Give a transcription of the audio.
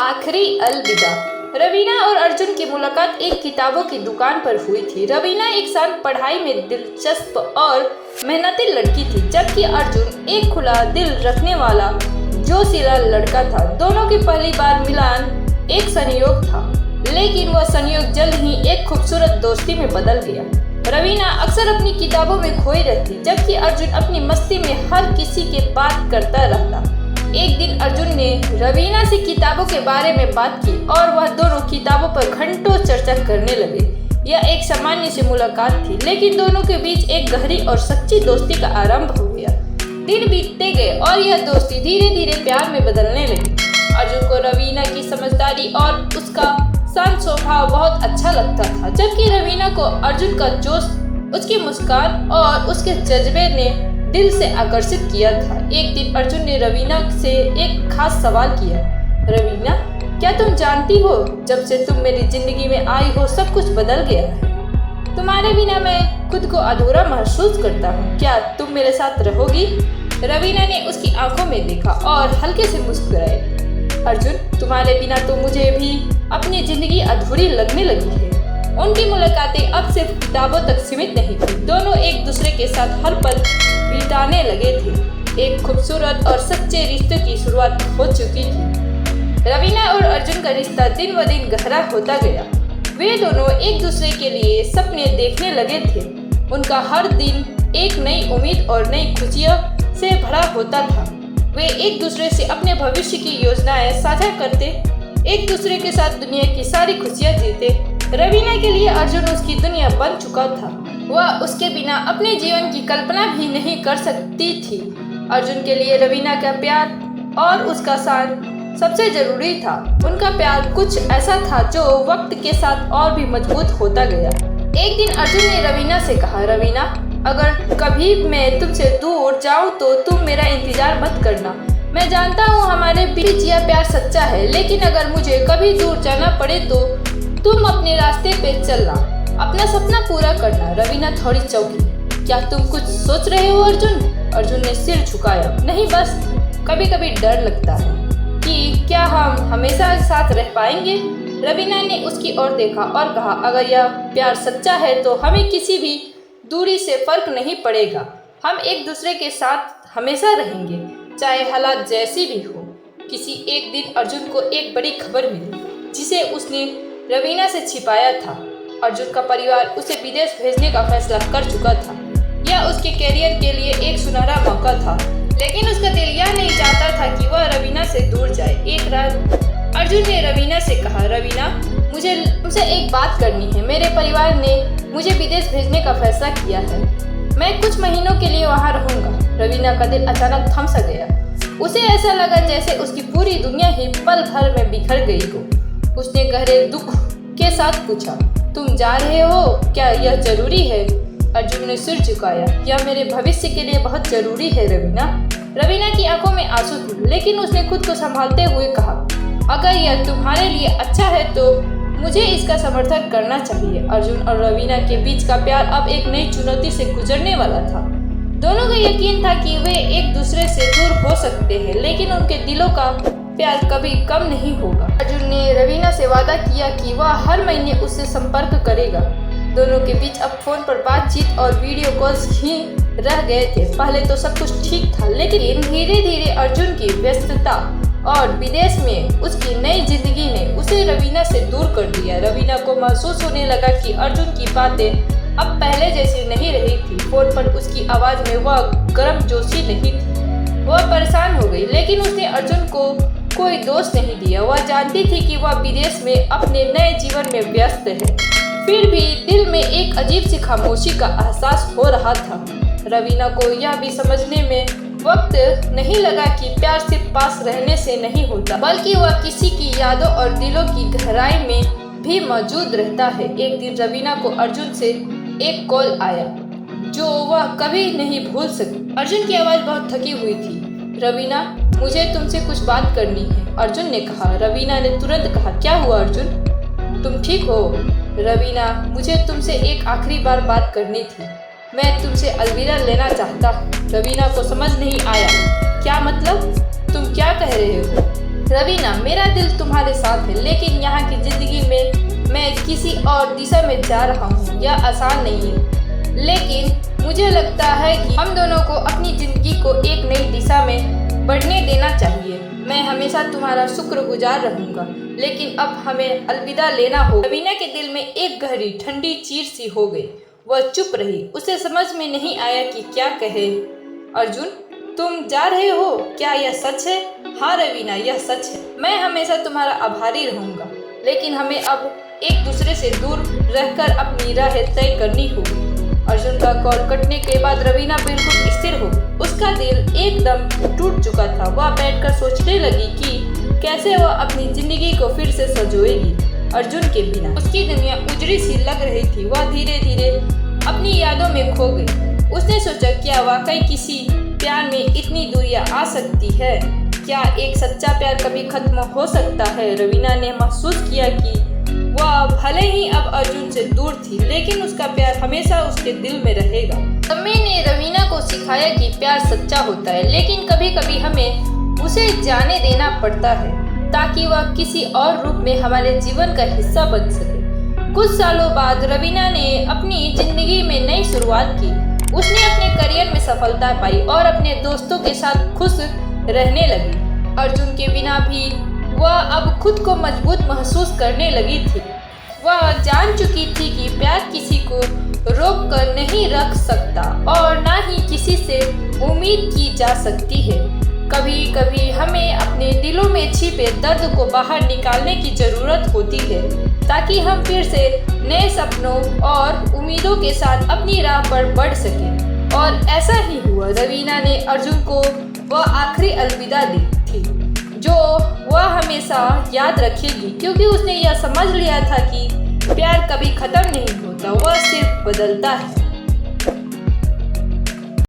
आखिरी अलविदा। रवीना और अर्जुन की मुलाकात एक किताबों की दुकान पर हुई थी। रवीना एक साल पढ़ाई में दिलचस्प और मेहनती लड़की थी, जबकि अर्जुन एक खुला दिल रखने वाला जोशीला लड़का था। दोनों की पहली बार मिलन एक संयोग था, लेकिन वह संयोग जल्द ही एक खूबसूरत दोस्ती में बदल गया। रवीना अक्सर अपनी किताबों में खोई रहती, जबकि अर्जुन अपनी मस्ती में हर किसी के बात करता रहता। एक दिन अर्जुन ने रवीना से किताबों के बारे में बात की और वह दोनों किताबों पर घंटों चर्चा करने लगे। यह एक सामान्य सी मुलाकात थी, लेकिन दोनों के बीच एक गहरी और सच्ची दोस्ती का आरंभ हो गया। दिन बीतते गए और यह दोस्ती धीरे धीरे प्यार में बदलने लगी। अर्जुन को रवीना की समझदारी और उसका शांत स्वभाव बहुत अच्छा लगता था, जबकि रवीना को अर्जुन का जोश, उसकी मुस्कान और उसके जज्बे ने दिल से आकर्षित किया था। एक दिन अर्जुन ने रवीना से एक खास सवाल किया। रवीना, क्या तुम जानती हो, जब से तुम मेरी जिंदगी में आई हो सब कुछ बदल गया है। तुम्हारे बिना मैं खुद को अधूरा महसूस करता हूँ। क्या तुम मेरे साथ रहोगी? रवीना ने उसकी आंखों में देखा और हल्के से मुस्कुराए। अर्जुन, तुम्हारे बिना तो मुझे भी अपनी जिंदगी अधूरी लगने लगी है। उनकी मुलाकातें अब सिर्फ किताबों तक सीमित नहीं थी। दोनों एक दूसरे के साथ हर पल बिताने लगे थे। एक खूबसूरत और सच्चे रिश्ते की शुरुआत हो चुकी थी। रवीना और अर्जुन का रिश्ता दिन ब दिन गहरा होता गया। वे दोनों एक दूसरे के लिए सपने देखने लगे थे। उनका हर दिन एक नई उम्मीद और नई खुशियों से भरा होता था। वे एक दूसरे से अपने भविष्य की योजनाएं साझा करते, एक दूसरे के साथ दुनिया की सारी खुशियां जीते। रवीना के लिए अर्जुन उसकी दुनिया बन चुका था। वह उसके बिना अपने जीवन की कल्पना भी नहीं कर सकती थी। अर्जुन के लिए रवीना का प्यार और उसका साथ सबसे जरूरी था। उनका प्यार कुछ ऐसा था जो वक्त के साथ और भी मजबूत होता गया। एक दिन अर्जुन ने रवीना से कहा, रवीना, अगर कभी मैं तुमसे दूर जाऊं तो तुम मेरा इंतजार मत करना। मैं जानता हूँ हमारे बीच यह प्यार सच्चा है, लेकिन अगर मुझे कभी दूर जाना पड़े तो तुम अपने रास्ते पे चलना, अपना सपना पूरा करना। रवीना थोड़ी चौंकी। क्या तुम कुछ सोच रहे हो अर्जुन? अर्जुन ने सिर झुकाया। नहीं, बस कभी कभी डर लगता है कि क्या हम हमेशा साथ रह पाएंगे। रवीना ने उसकी ओर देखा और कहा, अगर यह प्यार सच्चा है तो हमें किसी भी दूरी से फर्क नहीं पड़ेगा। हम एक दूसरे के साथ हमेशा रहेंगे, चाहे हालात जैसी भी हो। किसी एक दिन अर्जुन को एक बड़ी खबर मिली, जिसे उसने रवीना से छिपाया था। अर्जुन का परिवार उसे विदेश भेजने का फैसला कर चुका था। यह उसके करियर के लिए एक सुनहरा मौका था, लेकिन उसका दिल यह नहीं चाहता था कि वह रवीना से दूर जाए। एक रात अर्जुन ने रवीना से कहा, रवीना, मुझे तुमसे एक बात करनी है। मेरे परिवार ने मुझे विदेश भेजने का फैसला किया है। मैं कुछ महीनों के लिए वहाँ रहूँगा। रवीना का दिल अचानक थम सा गया। उसे ऐसा लगा जैसे उसकी पूरी दुनिया ही पल भर में बिखर गई हो। उसने गहरे दुख के साथ पूछा, तुम जा रहे हो? क्या यह जरूरी है? अर्जुन ने सिर झुकाया। यह मेरे भविष्य के लिए बहुत जरूरी है रवीना। रवीना की आंखों में आंसू थे, लेकिन उसने खुद को संभालते हुए कहा, अगर यह तुम्हारे लिए अच्छा है तो मुझे इसका समर्थन करना चाहिए। अर्जुन और रवीना के बीच का प्यार अब एक नई चुनौती से गुजरने वाला था। दोनों को यकीन था कि वे एक दूसरे से दूर हो सकते हैं, लेकिन उनके दिलों का प्यार कभी कम नहीं होगा। अर्जुन ने रवीना से वादा किया कि वह हर महीने उससे संपर्क करेगा। दोनों के बीच अब फोन पर बातचीत और वीडियो कॉल्स ही रह गए थे। पहले तो सब कुछ ठीक था, लेकिन धीरे धीरे अर्जुन की व्यस्तता और विदेश में उसकी नई जिंदगी ने उसे रवीना से दूर कर दिया। रवीना को महसूस होने लगा कि अर्जुन की बातें अब पहले जैसी नहीं रही थी। फोन पर उसकी आवाज में वह गर्मजोशी नहीं थी। वह परेशान हो गई, लेकिन उसने अर्जुन को कोई दोष नहीं दिया। वह जानती थी कि वह विदेश में अपने नए जीवन में व्यस्त है। फिर भी दिल में एक अजीब सी खामोशी का एहसास हो रहा था। रवीना को यह भी समझने में वक्त नहीं लगा कि प्यार सिर्फ पास रहने से नहीं होता, बल्कि वह किसी की यादों और दिलों की गहराई में भी मौजूद रहता है। एक दिन रवीना को अर्जुन से एक कॉल आया जो वह कभी नहीं भूल सकी। अर्जुन की आवाज़ बहुत थकी हुई थी। रवीना, मुझे तुमसे कुछ बात करनी है, अर्जुन ने कहा। रवीना ने तुरंत कहा, क्या हुआ अर्जुन? तुम ठीक हो? रवीना, मुझे तुमसे एक आखिरी बार बात करनी थी। मैं तुमसे अलविदा लेना चाहता हूँ। रवीना को समझ नहीं आया। क्या मतलब? तुम क्या कह रहे हो? रवीना, मेरा दिल तुम्हारे साथ है, लेकिन यहाँ की जिंदगी में मैं किसी और दिशा में जा रहा हूँ। यह आसान नहीं है, लेकिन मुझे लगता है कि हम दोनों को अपनी जिंदगी को एक नई दिशा में बढ़ने देना चाहिए। मैं हमेशा तुम्हारा शुक्रगुजार रहूंगा, लेकिन अब हमें अलविदा लेना हो। रवीना के दिल में एक गहरी ठंडी चीर सी हो गई। वह चुप रही। उसे समझ में नहीं आया कि क्या कहे। अर्जुन, तुम जा रहे हो? क्या यह सच है? हाँ रवीना, यह सच है। मैं हमेशा तुम्हारा आभारी रहूंगा, लेकिन हमें अब एक दूसरे से दूर रहकर अपनी राह तय करनी होगी। अर्जुन का कॉल कटने के बाद रवीना बिल्कुल स्थिर हो। उसका दिल एकदम टूट चुका था। वह बैठकर सोचने लगी कि कैसे वह अपनी जिंदगी को फिर से संजोएगी अर्जुन के बिना। उसकी दुनिया उजड़ी सी लग रही थी। वह धीरे धीरे अपनी यादों में खो गई। उसने सोचा, क्या वाकई किसी प्यार में इतनी दूरियां आ सकती है? क्या एक सच्चा प्यार कभी खत्म हो सकता है? रवीना ने महसूस किया कि वह भले ही अब अर्जुन से दूर थी, लेकिन उसका प्यार हमेशा उसके दिल में रहेगा। समय ने रवीना को सिखाया कि प्यार सच्चा होता है, लेकिन कभी कभी हमें उसे जाने देना पड़ता है ताकि वह किसी और रूप में हमारे जीवन का हिस्सा बन सके। कुछ सालों बाद रवीना ने अपनी जिंदगी में नई शुरुआत की। उसने अपने करियर में सफलता पाई और अपने दोस्तों के साथ खुश रहने लगी। अर्जुन के बिना भी वह अब खुद को मजबूत महसूस करने लगी थी। वह जान चुकी थी कि प्यार किसी को रोक कर नहीं रख सकता और ना ही किसी से उम्मीद की जा सकती है। कभी कभी हमें अपने दिलों में छिपे दर्द को बाहर निकालने की जरूरत होती है, ताकि हम फिर से नए सपनों और उम्मीदों के साथ अपनी राह पर बढ़ सकें। और ऐसा ही हुआ। रवीना ने अर्जुन को वह आखिरी अलविदा दी थी, जो वह हमेशा याद रखेगी, क्योंकि उसने यह समझ लिया था कि प्यार कभी खत्म नहीं होता, वह सिर्फ बदलता है।